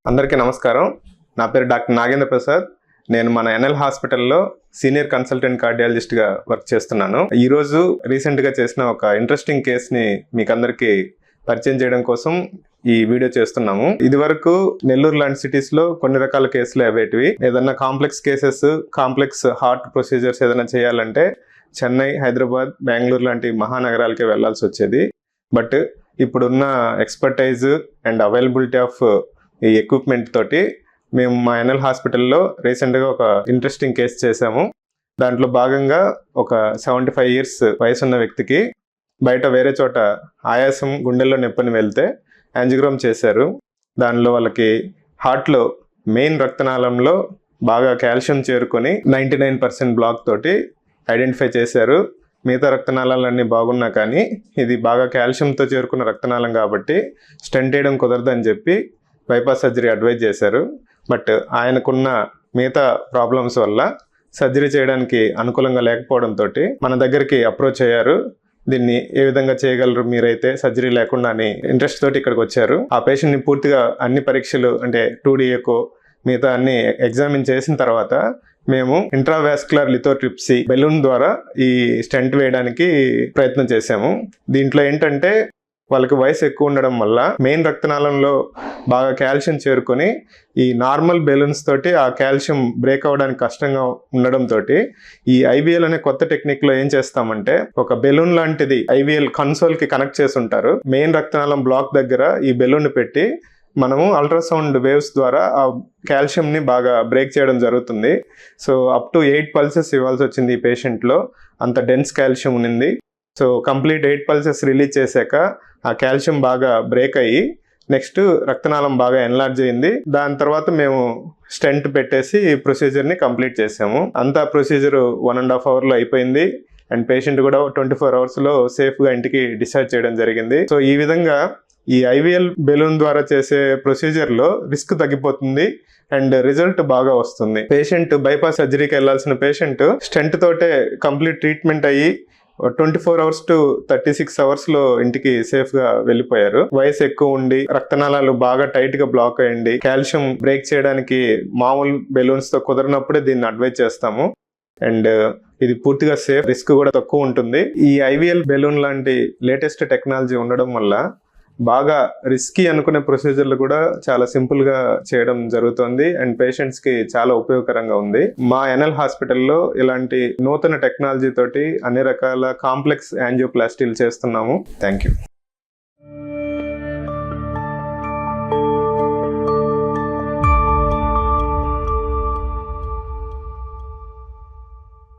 అందరికీ నమస్కారం. నా పేరు డాక్టర్ నాగేంద్ర ప్రసాద్. నేను మన ఎన్ఎల్ హాస్పిటల్లో సీనియర్ కన్సల్టెంట్ కార్డియాలజిస్ట్గా వర్క్ చేస్తున్నాను. ఈరోజు రీసెంట్గా చేసిన ఒక ఇంట్రెస్టింగ్ కేస్ని మీకు అందరికీ పరిచయం చేయడం కోసం ఈ వీడియో చేస్తున్నాము. ఇది వరకు నెల్లూరు లాంటి సిటీస్లో కొన్ని రకాల కేసులు అవేటివి. ఏదన్నా complex cases, complex heart procedures ఏదైనా చేయాలంటే చెన్నై, హైదరాబాద్, బెంగళూరు లాంటి మహానగరాలకే వెళ్లాల్సి వచ్చేది. బట్ ఇప్పుడున్న ఎక్స్పర్టైజ్ అండ్ అవైలబిలిటీ ఆఫ్ ఈ ఎక్విప్మెంట్ తోటి మేము మా ఎన్ఎల్ హాస్పిటల్లో రీసెంట్గా ఒక ఇంట్రెస్టింగ్ కేసు చేసాము. దాంట్లో భాగంగా ఒక 75 years వయసున్న వ్యక్తికి బయట వేరే చోట ఆయాసం, గుండెల్లో నొప్పిని వెళ్తే యాంజియోగ్రామ్ చేశారు. దానిలో వాళ్ళకి హార్ట్లో మెయిన్ రక్తనాళంలో బాగా కాల్షియం చేరుకొని 99% బ్లాక్ తోటి ఐడెంటిఫై చేశారు. మిగతా రక్తనాళాలన్నీ బాగున్నా కానీ ఇది బాగా కాల్షియంతో చేరుకున్న రక్తనాళం కాబట్టి స్టెంట్ వేయడం కుదరదని చెప్పి బైపాస్ సర్జరీ అడ్వైజ్ చేశారు. బట్ ఆయనకున్న మిగతా ప్రాబ్లమ్స్ వల్ల సర్జరీ చేయడానికి అనుకూలంగా లేకపోవడంతో మన దగ్గరికి అప్రోచ్ అయ్యారు. దీన్ని ఏ విధంగా చేయగలరు మీరైతే సర్జరీ లేకుండా అని ఇంట్రెస్ట్ తోటి ఇక్కడికి వచ్చారు. ఆ పేషెంట్ని పూర్తిగా అన్ని పరీక్షలు అంటే 2D ఎకో మిగతా అన్ని ఎగ్జామిన్ చేసిన తర్వాత మేము ఇంట్రావాస్కులర్ లిథోట్రిప్సీ బెలూన్ ద్వారా ఈ స్టెంట్ వేయడానికి ప్రయత్నం చేసాము. దీంట్లో ఏంటంటే వాళ్ళకి వయసు ఎక్కువ ఉండడం వల్ల మెయిన్ రక్తనాళంలో బాగా కాల్షియం చేరుకొని ఈ నార్మల్ బెలూన్స్ తోటి ఆ కాల్షియం బ్రేక్ అవ్వడానికి కష్టంగా ఉండడంతో ఈ ఐవీఎల్ అనే కొత్త టెక్నిక్ లో ఏం చేస్తామంటే ఒక బెలూన్ లాంటిది ఐవీఎల్ కన్సోల్ కి కనెక్ట్ చేసి ఉంటారు. మెయిన్ రక్తనాళం బ్లాక్ దగ్గర ఈ బెలూన్ పెట్టి మనము అల్ట్రాసౌండ్ వేవ్స్ ద్వారా ఆ కాల్షియంని బాగా బ్రేక్ చేయడం జరుగుతుంది. సో అప్ టు 8 pulses ఇవ్వాల్సి వచ్చింది ఈ పేషెంట్లో. అంత డెన్స్ కాల్షియం ఉంది. సో కంప్లీట్ 8 pulses రిలీజ్ చేశాక ఆ కాల్షియం బాగా బ్రేక్ అయ్యి నెక్స్ట్ రక్తనాళం బాగా ఎన్లార్జ్ అయింది. దాని తర్వాత మేము స్టెంట్ పెట్టేసి ఈ ప్రొసీజర్ని కంప్లీట్ చేసాము. అంతా ప్రొసీజర్ 1.5 hourలో అయిపోయింది. అండ్ పేషెంట్ కూడా 24 hoursలో సేఫ్గా ఇంటికి డిశ్చార్జ్ చేయడం జరిగింది. సో ఈ విధంగా ఈ ఐవీఎల్ బెలూన్ ద్వారా చేసే ప్రొసీజర్లో రిస్క్ తగ్గిపోతుంది అండ్ రిజల్ట్ బాగా వస్తుంది. పేషెంట్ బైపాస్ సర్జరీకి వెళ్లాల్సిన పేషెంట్ స్టెంట్ తోటే కంప్లీట్ ట్రీట్మెంట్ అయ్యి 24 hours to 36 hoursలో ఇంటికి సేఫ్గా వెళ్ళిపోయారు. వయసు ఎక్కువ ఉండి రక్తనాళాలు బాగా టైట్గా బ్లాక్ అయ్యండి కాల్షియం బ్రేక్ చేయడానికి మామూలు బెలూన్స్తో కుదరనప్పుడే దీన్ని అడ్వైజ్ చేస్తాము. అండ్ ఇది పూర్తిగా సేఫ్, రిస్క్ కూడా తక్కువ ఉంటుంది. ఈ ఐవీఎల్ బెలూన్ లాంటి లేటెస్ట్ టెక్నాలజీ ఉండడం వల్ల బాగా రిస్కీ అనుకునే ప్రొసీజర్లు కూడా చాలా సింపుల్గా చేయడం జరుగుతుంది అండ్ పేషెంట్స్కి చాలా ఉపయోగకరంగా ఉంది. మా ఎన్ఎల్ హాస్పిటల్లో ఇలాంటి నూతన టెక్నాలజీ తోటి అన్ని రకాల కాంప్లెక్స్ యాంజియోప్లాస్టీలు చేస్తున్నాము. Thank you.